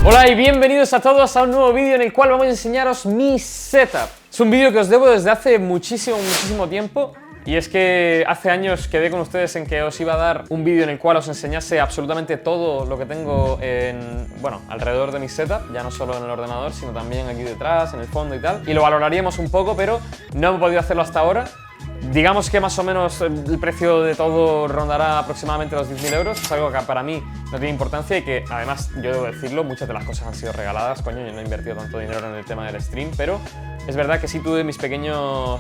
Hola y bienvenidos a todos a un nuevo vídeo en el cual vamos a enseñaros mi setup. Es un vídeo que os debo desde hace muchísimo tiempo. Y es que hace años quedé con ustedes en que os iba a dar un vídeo en el cual os enseñase absolutamente todo lo que tengo alrededor de mi setup, ya no solo en el ordenador, sino también aquí detrás, en el fondo y tal. Y lo valoraríamos un poco, pero no he podido hacerlo hasta ahora. Digamos que más o menos el precio de todo rondará aproximadamente los 10.000 euros. Es algo que para mí no tiene importancia y que, además, yo debo decirlo, muchas de las cosas han sido regaladas. Coño, yo no he invertido tanto dinero en el tema del stream, pero es verdad que sí tuve mis pequeños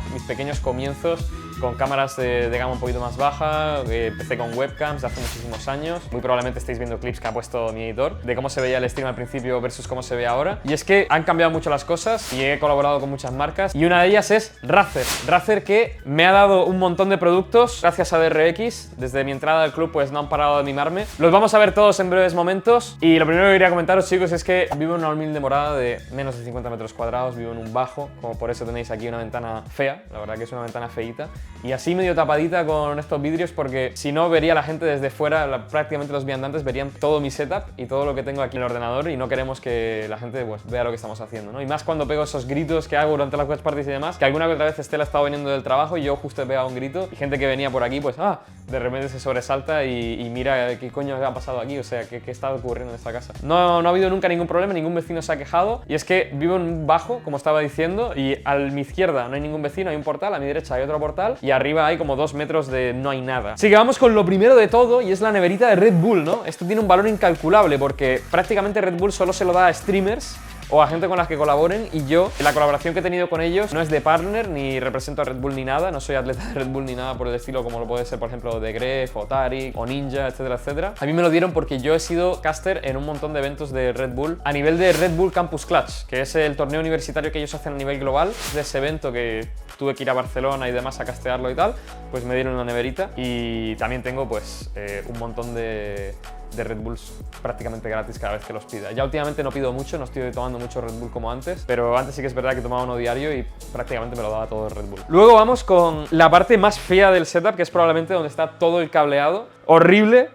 comienzos con cámaras de gama un poquito más baja. Empecé con webcams de hace muchísimos años. Muy probablemente estéis viendo clips que ha puesto mi editor de cómo se veía el stream al principio versus cómo se ve ahora. Y es que han cambiado mucho las cosas y he colaborado con muchas marcas. Y una de ellas es Razer. Razer, que me ha dado un montón de productos gracias a DRX. Desde mi entrada al club pues no han parado de mimarme. Los vamos a ver todos en breves momentos. Y lo primero que quería comentaros, chicos, es que vivo en una humilde morada de menos de 50 metros cuadrados. Vivo en un bajo, como por eso tenéis aquí una ventana fea. La verdad que es una ventana feíta. Y así medio tapadita con estos vidrios, porque si no vería la gente desde fuera, prácticamente los viandantes verían todo mi setup y todo lo que tengo aquí en el ordenador, y no queremos que la gente pues vea lo que estamos haciendo, ¿no? Y más cuando pego esos gritos que hago durante las watch parties y demás, que alguna que otra vez Estela ha estado viniendo del trabajo y yo justo he pegado un grito y gente que venía por aquí pues de repente se sobresalta y mira qué coño ha pasado aquí, o sea, qué está ocurriendo en esta casa. No ha habido nunca ningún problema, ningún vecino se ha quejado, y es que vivo en un bajo, como estaba diciendo, y a mi izquierda no hay ningún vecino, hay un portal, a mi derecha hay otro portal y arriba hay como 2 metros de no hay nada. Así que vamos con lo primero de todo, y es la neverita de Red Bull, ¿no? Esto tiene un valor incalculable porque prácticamente Red Bull solo se lo da a streamers o a gente con las que colaboren, y yo, la colaboración que he tenido con ellos no es de partner, ni represento a Red Bull ni nada, no soy atleta de Red Bull ni nada por el estilo, como lo puede ser, por ejemplo, de Gref, o Tarik, o Ninja, etcétera, etcétera. A mí me lo dieron porque yo he sido caster en un montón de eventos de Red Bull, a nivel de Red Bull Campus Clutch, que es el torneo universitario que ellos hacen a nivel global. De ese evento que tuve que ir a Barcelona y demás a castearlo y tal, pues me dieron una neverita, y también tengo pues un montón de Red Bulls prácticamente gratis cada vez que los pida. Ya últimamente no pido mucho, no estoy tomando mucho Red Bull como antes, pero antes sí que es verdad que tomaba uno diario y prácticamente me lo daba todo el Red Bull. Luego vamos con la parte más fea del setup, que es probablemente donde está todo el cableado. Horrible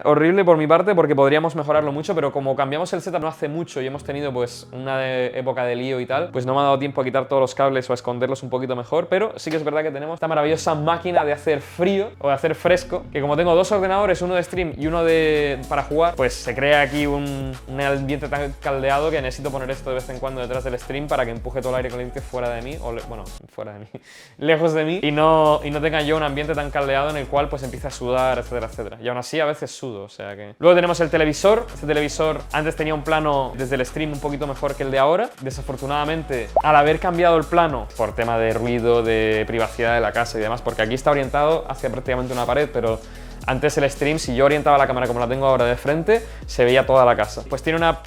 por mi parte, porque podríamos mejorarlo mucho, pero como cambiamos el setup no hace mucho y hemos tenido pues una época de lío y tal, pues no me ha dado tiempo a quitar todos los cables o a esconderlos un poquito mejor, pero sí que es verdad que tenemos esta maravillosa máquina de hacer frío o de hacer fresco, que como tengo 2 ordenadores, uno de stream y uno para jugar, pues se crea aquí un ambiente tan caldeado que necesito poner esto de vez en cuando detrás del stream para que empuje todo el aire caliente fuera de mí, fuera de mí, lejos de mí, y no tenga yo un ambiente tan caldeado en el cual pues empieza a sudar, etcétera, etcétera. Y aún así a veces sudo, o sea que... Luego tenemos el televisor. Este televisor antes tenía un plano desde el stream un poquito mejor que el de ahora. Desafortunadamente, al haber cambiado el plano por tema de ruido, de privacidad de la casa y demás, porque aquí está orientado hacia prácticamente una pared, pero antes el stream, si yo orientaba la cámara como la tengo ahora de frente, se veía toda la casa. Pues tiene una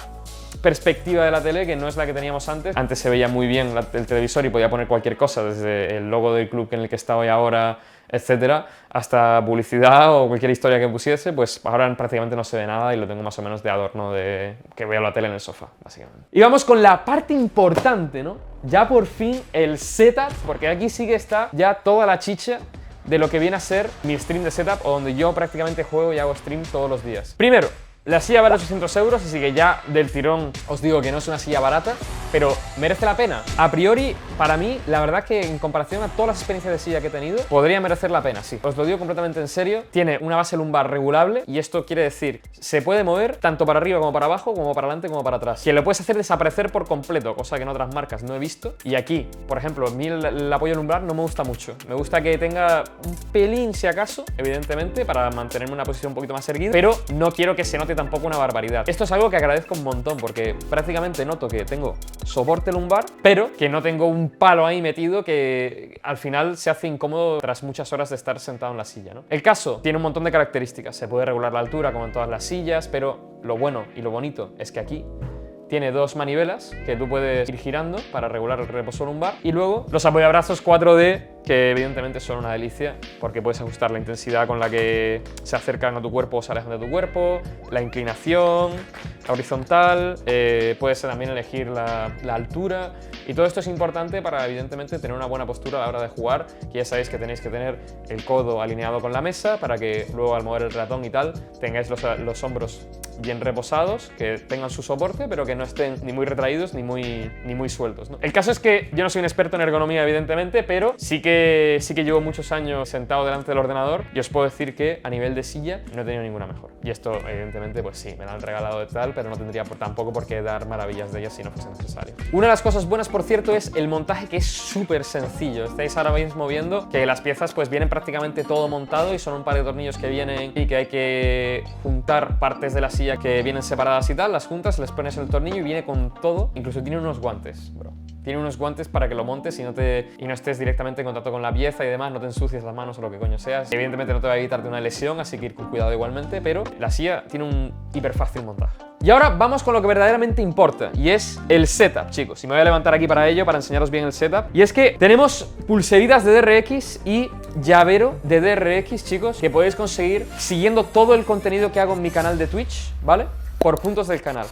perspectiva de la tele que no es la que teníamos antes. Antes se veía muy bien el televisor y podía poner cualquier cosa, desde el logo del club en el que estoy ahora, etcétera, hasta publicidad o cualquier historia que pusiese. Pues ahora prácticamente no se ve nada y lo tengo más o menos de adorno, de que veo la tele en el sofá, básicamente. Y vamos con la parte importante, ¿no? Ya por fin el setup, porque aquí sí que está ya toda la chicha de lo que viene a ser mi stream de setup, o donde yo prácticamente juego y hago stream todos los días. Primero, la silla vale 800 euros, así que ya del tirón os digo que no es una silla barata, pero merece la pena. A priori, para mí, la verdad que en comparación a todas las experiencias de silla que he tenido, podría merecer la pena, sí. Os lo digo completamente en serio. Tiene una base lumbar regulable, y esto quiere decir, se puede mover tanto para arriba como para abajo, como para adelante como para atrás. Que lo puedes hacer desaparecer por completo, cosa que en otras marcas no he visto. Y aquí, por ejemplo, a mí el apoyo lumbar no me gusta mucho. Me gusta que tenga un pelín, si acaso, evidentemente, para mantenerme en una posición un poquito más erguida, pero no quiero que se note tampoco una barbaridad. Esto es algo que agradezco un montón, porque prácticamente noto que tengo soporte lumbar, pero que no tengo un palo ahí metido que al final se hace incómodo tras muchas horas de estar sentado en la silla, ¿no? El caso tiene un montón de características. Se puede regular la altura como en todas las sillas, pero lo bueno y lo bonito es que aquí tiene 2 manivelas que tú puedes ir girando para regular el reposo lumbar, y luego los apoyabrazos 4D, que evidentemente son una delicia porque puedes ajustar la intensidad con la que se acercan a tu cuerpo o se alejan de tu cuerpo, la inclinación, horizontal, puedes también elegir la altura, y todo esto es importante para, evidentemente, tener una buena postura a la hora de jugar, que ya sabéis que tenéis que tener el codo alineado con la mesa para que luego al mover el ratón y tal tengáis los hombros bien reposados, que tengan su soporte, pero que no estén ni muy retraídos ni muy sueltos, ¿no? El caso es que yo no soy un experto en ergonomía, evidentemente, pero sí que llevo muchos años sentado delante del ordenador y os puedo decir que a nivel de silla no he tenido ninguna mejor. Y esto, evidentemente, pues sí, me lo han regalado de tal, pero no tendría tampoco por qué dar maravillas de ellas si no fuese necesario. Una de las cosas buenas, por cierto, es el montaje, que es súper sencillo. Estáis ahora mismo viendo que las piezas pues vienen prácticamente todo montado y son un par de tornillos que vienen y que hay que juntar partes de la silla que vienen separadas y tal, las juntas, les pones el tornillo y viene con todo. Incluso tiene unos guantes, bro. Tiene unos guantes para que lo montes y no estés directamente en contacto con la pieza y demás, no te ensucies las manos o lo que coño seas. Evidentemente no te va a evitarte una lesión, así que ir con cuidado igualmente, pero la silla tiene un hiper fácil montaje. Y ahora vamos con lo que verdaderamente importa, y es el setup, chicos. Y me voy a levantar aquí para ello, para enseñaros bien el setup. Y es que tenemos pulseritas de DRX y llavero de DRX, chicos, que podéis conseguir siguiendo todo el contenido que hago en mi canal de Twitch, ¿vale? Por puntos del canal.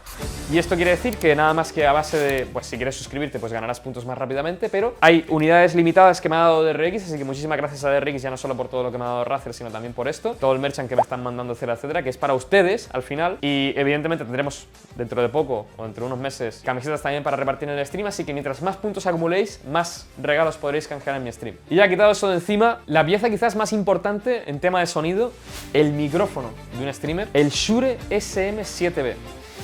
Y esto quiere decir que nada más que a base de, pues si quieres suscribirte, pues ganarás puntos más rápidamente, pero hay unidades limitadas que me ha dado DRX, así que muchísimas gracias a DRX, ya no solo por todo lo que me ha dado Razer, sino también por esto, todo el merchant que me están mandando, etcétera, etcétera, que es para ustedes al final. Y evidentemente tendremos dentro de poco, o dentro de unos meses, camisetas también para repartir en el stream, así que mientras más puntos acumuléis, más regalos podréis canjear en mi stream. Y ya quitado eso de encima, la pieza quizás más importante en tema de sonido, el micrófono de un streamer, el Shure SM7B.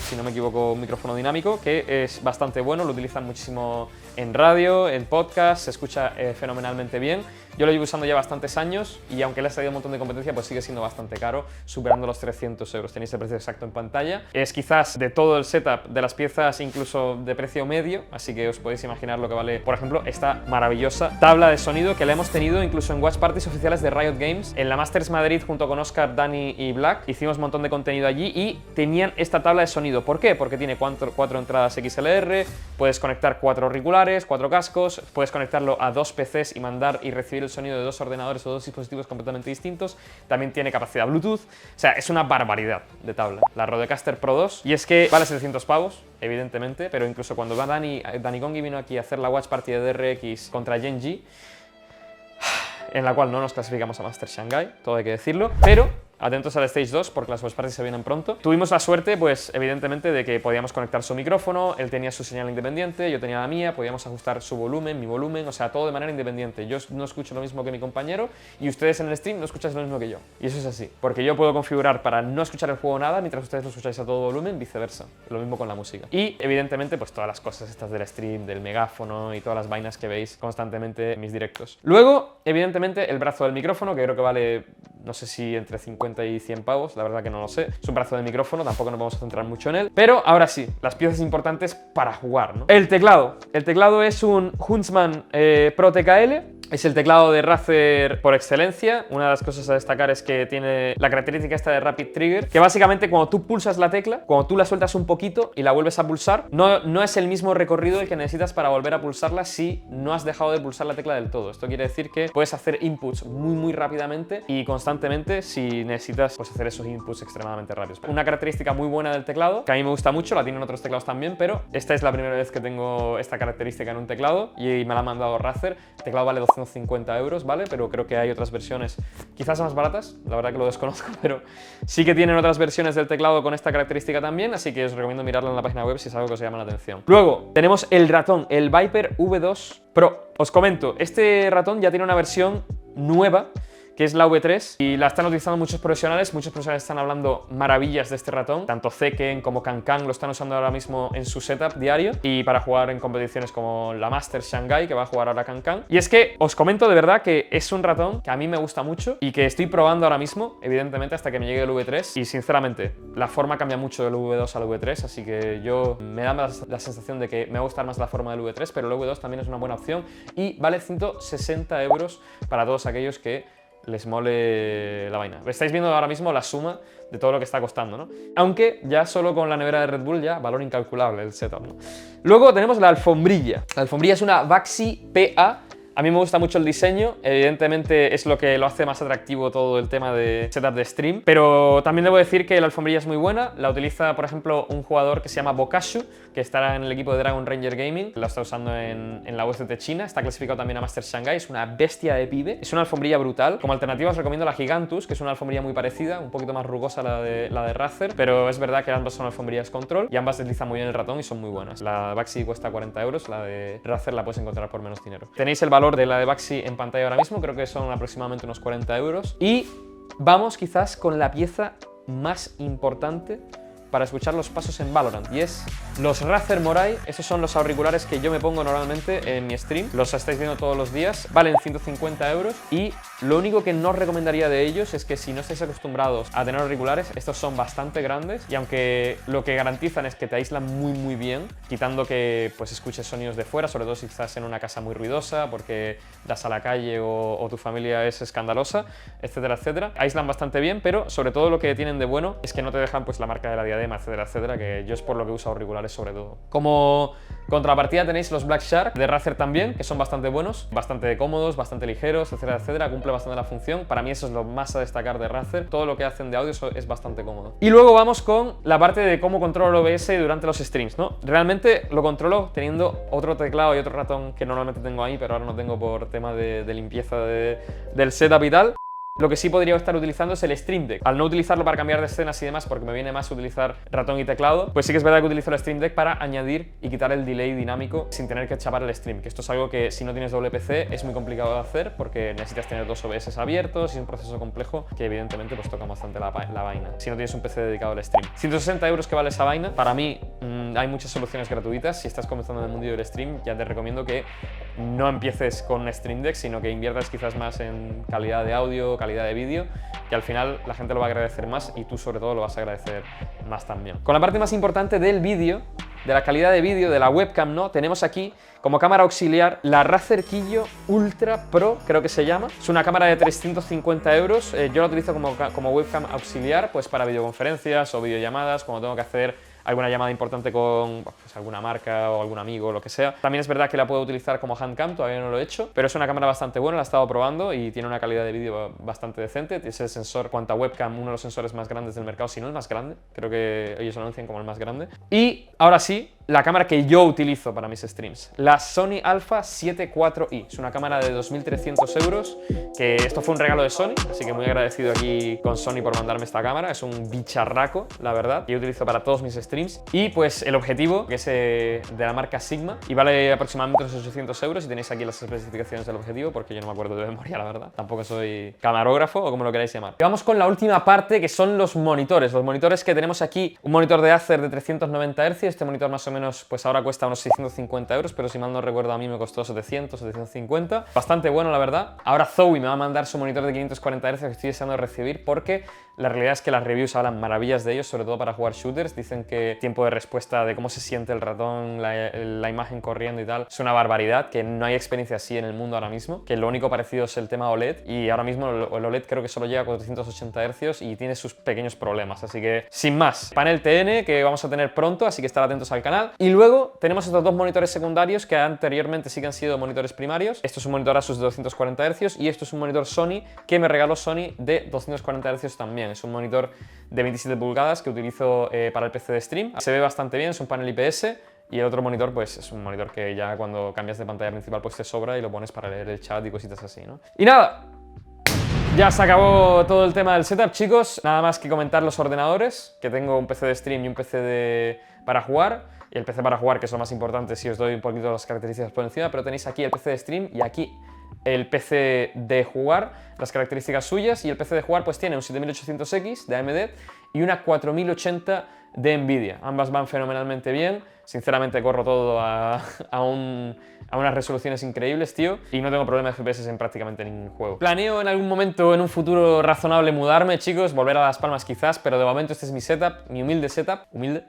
Si no me equivoco, un micrófono dinámico que es bastante bueno, lo utilizan muchísimo en radio, en podcast, se escucha fenomenalmente bien. Yo lo llevo usando ya bastantes años y aunque le ha salido un montón de competencia, pues sigue siendo bastante caro, superando los 300 euros. Tenéis el precio exacto en pantalla. Es quizás de todo el setup de las piezas incluso de precio medio, así que os podéis imaginar lo que vale, por ejemplo, esta maravillosa tabla de sonido que la hemos tenido incluso en watch parties oficiales de Riot Games. En la Masters Madrid junto con Oscar, Dani y Black hicimos un montón de contenido allí y tenían esta tabla de sonido. ¿Por qué? Porque tiene cuatro entradas XLR, puedes conectar 4 auriculares, 4 cascos, puedes conectarlo a 2 PCs y mandar y recibir el sonido de 2 ordenadores o 2 dispositivos completamente distintos. También tiene capacidad Bluetooth. O sea, es una barbaridad de tabla. La Rodecaster Pro 2. Y es que vale 700 pavos, evidentemente, pero incluso cuando va Dani Gongi vino aquí a hacer la watch party de DRX contra Genji, en la cual no nos clasificamos a Master Shanghai, todo hay que decirlo, pero atentos al Stage 2 porque las watch parties se vienen pronto. Tuvimos la suerte, pues evidentemente, de que podíamos conectar su micrófono, él tenía su señal independiente, yo tenía la mía, podíamos ajustar su volumen, mi volumen, o sea, todo de manera independiente. Yo no escucho lo mismo que mi compañero y ustedes en el stream no escucháis lo mismo que yo. Y eso es así, porque yo puedo configurar para no escuchar el juego nada mientras ustedes lo escucháis a todo volumen, viceversa. Lo mismo con la música. Y evidentemente, pues todas las cosas estas del stream, del megáfono y todas las vainas que veis constantemente en mis directos. Luego, evidentemente, el brazo del micrófono, que creo que vale, no sé si entre 50 y 100 pavos, la verdad que no lo sé. Es un brazo de micrófono, tampoco nos vamos a centrar mucho en él. Pero ahora sí, las piezas importantes para jugar, ¿no? El teclado. El teclado es un Huntsman Pro TKL. Es el teclado de Razer por excelencia. Una de las cosas a destacar es que tiene la característica esta de Rapid Trigger, que básicamente cuando tú pulsas la tecla, cuando tú la sueltas un poquito y la vuelves a pulsar, no es el mismo recorrido el que necesitas para volver a pulsarla si no has dejado de pulsar la tecla del todo. Esto quiere decir que puedes hacer inputs muy rápidamente y constantemente si necesitas pues hacer esos inputs extremadamente rápidos. Una característica muy buena del teclado, que a mí me gusta mucho, la tienen otros teclados también, pero esta es la primera vez que tengo esta característica en un teclado y me la ha mandado Razer. El teclado vale 250 euros, ¿vale? Pero creo que hay otras versiones quizás más baratas, la verdad que lo desconozco, pero sí que tienen otras versiones del teclado con esta característica también, así que os recomiendo mirarlo en la página web si es algo que os llama la atención. Luego tenemos el ratón, el Viper V2 Pro. Os comento, este ratón ya tiene una versión nueva, que es la V3, y la están utilizando muchos profesionales están hablando maravillas de este ratón, tanto Zeken como Kankan lo están usando ahora mismo en su setup diario y para jugar en competiciones como la Masters Shanghai, que va a jugar ahora Kankan. Y es que os comento de verdad que es un ratón que a mí me gusta mucho y que estoy probando ahora mismo, evidentemente hasta que me llegue el V3, y sinceramente la forma cambia mucho del V2 al V3, así que yo me da más la sensación de que me va a gustar más la forma del V3, pero el V2 también es una buena opción y vale 160 euros para todos aquellos que les mole la vaina. Estáis viendo ahora mismo la suma de todo lo que está costando, ¿no? Aunque ya solo con la nevera de Red Bull ya valor incalculable el setup, ¿no? Luego tenemos la alfombrilla. La alfombrilla es una Baxi PA A mí me gusta mucho el diseño, evidentemente es lo que lo hace más atractivo todo el tema de setup de stream, pero también debo decir que la alfombrilla es muy buena, la utiliza por ejemplo un jugador que se llama Bokashu, que estará en el equipo de Dragon Ranger Gaming, la está usando en la USDT China, está clasificado también a Masters Shanghai, es una bestia de pibe, es una alfombrilla brutal. Como alternativa os recomiendo la Gigantus, que es una alfombrilla muy parecida, un poquito más rugosa la de Razer, pero es verdad que ambas son alfombrillas control y ambas deslizan muy bien el ratón y son muy buenas. La de Baxi cuesta 40 euros, la de Razer la puedes encontrar por menos dinero. Tenéis el valor de la de Baxi en pantalla ahora mismo, creo que son aproximadamente unos 40 euros. Y vamos quizás con la pieza más importante para escuchar los pasos en Valorant, y es los Razer Morai. Estos son los auriculares que yo me pongo normalmente en mi stream, los estáis viendo todos los días, valen 150 euros y lo único que no os recomendaría de ellos es que si no estáis acostumbrados a tener auriculares, estos son bastante grandes y aunque lo que garantizan es que te aíslan muy bien, quitando que pues escuches sonidos de fuera, sobre todo si estás en una casa muy ruidosa porque das a la calle o tu familia es escandalosa, etcétera, etcétera, aíslan bastante bien, pero sobre todo lo que tienen de bueno es que no te dejan pues la marca de la diadema, etcétera, etcétera, que yo es por lo que uso auriculares sobre todo. Como contrapartida tenéis los Black Shark de Razer también, que son bastante buenos, bastante cómodos, bastante ligeros, etcétera, etcétera, cumple bastante la función. Para mí eso es lo más a destacar de Razer, todo lo que hacen de audio es bastante cómodo. Y luego vamos con la parte de cómo controlo el OBS durante los streams, ¿no? Realmente lo controlo teniendo otro teclado y otro ratón que normalmente tengo ahí, pero ahora no tengo por tema de limpieza del setup y tal. Lo que sí podría estar utilizando es el Stream Deck. Al no utilizarlo para cambiar de escenas y demás, porque me viene más utilizar ratón y teclado, pues sí que es verdad que utilizo el Stream Deck para añadir y quitar el delay dinámico sin tener que chapar el stream, que esto es algo que si no tienes doble PC es muy complicado de hacer porque necesitas tener dos OBS abiertos y es un proceso complejo que evidentemente pues toca bastante la vaina si no tienes un PC dedicado al stream. 160 euros que vale esa vaina, para mí hay muchas soluciones gratuitas. Si estás comenzando en el mundo del stream, ya te recomiendo que no empieces con un Stream Deck, sino que inviertas quizás más en calidad de audio, calidad de vídeo, que al final la gente lo va a agradecer más y tú sobre todo lo vas a agradecer más también. Con la parte más importante del vídeo, de la calidad de vídeo, de la webcam, ¿no? Tenemos aquí como cámara auxiliar la Razer Kiyo Ultra Pro, creo que se llama. Es una cámara de 350 euros. Yo la utilizo como webcam auxiliar, pues para videoconferencias o videollamadas, cuando tengo que hacer alguna llamada importante con pues, alguna marca o algún amigo o lo que sea. También es verdad que la puedo utilizar como handcam, todavía no lo he hecho, pero es una cámara bastante buena, la he estado probando y tiene una calidad de vídeo bastante decente. Es el sensor, cuanto a webcam, uno de los sensores más grandes del mercado, si no el más grande. Creo que ellos lo anuncian como el más grande. Y ahora sí, la cámara que yo utilizo para mis streams, la Sony Alpha 7 IV-i. Es una cámara de 2.300 euros, que esto fue un regalo de Sony, así que muy agradecido aquí con Sony por mandarme esta cámara. Es un bicharraco, la verdad, que yo utilizo para todos mis streams. Y pues el objetivo, que es de la marca Sigma, y vale aproximadamente unos 800 euros, y tenéis aquí las especificaciones del objetivo, porque yo no me acuerdo de memoria, la verdad. Tampoco soy camarógrafo o como lo queráis llamar. Y vamos con la última parte, que son los monitores. Los monitores que tenemos aquí, un monitor de Acer de 390 Hz, este monitor más o menos, pues ahora cuesta unos 650 euros, pero si mal no recuerdo a mí me costó 700, 750. Bastante bueno, la verdad. Ahora Zowie me va a mandar su monitor de 540 Hz que estoy deseando recibir, porque la realidad es que las reviews hablan maravillas de ellos, sobre todo para jugar shooters. Dicen que tiempo de respuesta de cómo se siente el ratón, la imagen corriendo y tal, es una barbaridad, que no hay experiencia así en el mundo ahora mismo, que lo único parecido es el tema OLED, y ahora mismo el OLED creo que solo llega a 480 Hz y tiene sus pequeños problemas, así que sin más. Panel TN que vamos a tener pronto, así que estar atentos al canal. Y luego tenemos estos dos monitores secundarios que anteriormente sí que han sido monitores primarios. Esto es un monitor Asus de 240 Hz y esto es un monitor Sony que me regaló Sony de 240 Hz también. Es un monitor de 27 pulgadas que utilizo para el PC de stream. Se ve bastante bien, es un panel IPS. Y el otro monitor, pues es un monitor que ya cuando cambias de pantalla principal pues te sobra y lo pones para leer el chat y cositas así, ¿no? Y nada, ya se acabó todo el tema del setup, chicos. Nada más que comentar los ordenadores, que tengo un PC de stream y un PC para jugar. Y el PC para jugar, que es lo más importante, si os doy un poquito las características por encima, pero tenéis aquí el PC de stream y aquí el PC de jugar, las características suyas. Y el PC de jugar pues tiene un 7800X de AMD y una 4080 de Nvidia. Ambas van fenomenalmente bien. Sinceramente corro todo a unas resoluciones increíbles, tío, y no tengo problemas de FPS en prácticamente ningún juego. Planeo en algún momento, en un futuro razonable, mudarme, chicos, volver a Las Palmas quizás, pero de momento este es mi setup, mi humilde setup. ¿Humilde?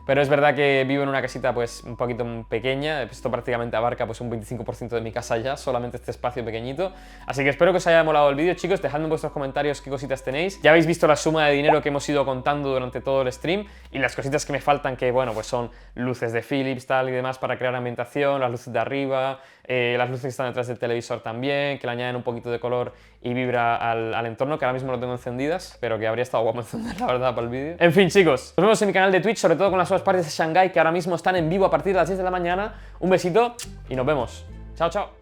pero es verdad que vivo en una casita pues un poquito pequeña, esto prácticamente abarca pues un 25% de mi casa ya, solamente este espacio pequeñito, así que espero que os haya molado el vídeo, chicos, dejadme en vuestros comentarios qué cositas tenéis. Ya habéis visto la suma de dinero que hemos ido contando durante todo el stream y las cositas que me faltan, que bueno, pues son luces de Philips, tal y demás para crear ambientación, las luces de arriba, las luces que están detrás del televisor también, que le añaden un poquito de color y vibra al entorno, que ahora mismo no tengo encendidas, pero que habría estado guapo encender, la verdad, para el vídeo. En fin, chicos, nos vemos en mi canal de Twitch, sobre todo con las house parties de Shanghai, que ahora mismo están en vivo a partir de las 10 de la mañana. Un besito y nos vemos. Chao, chao.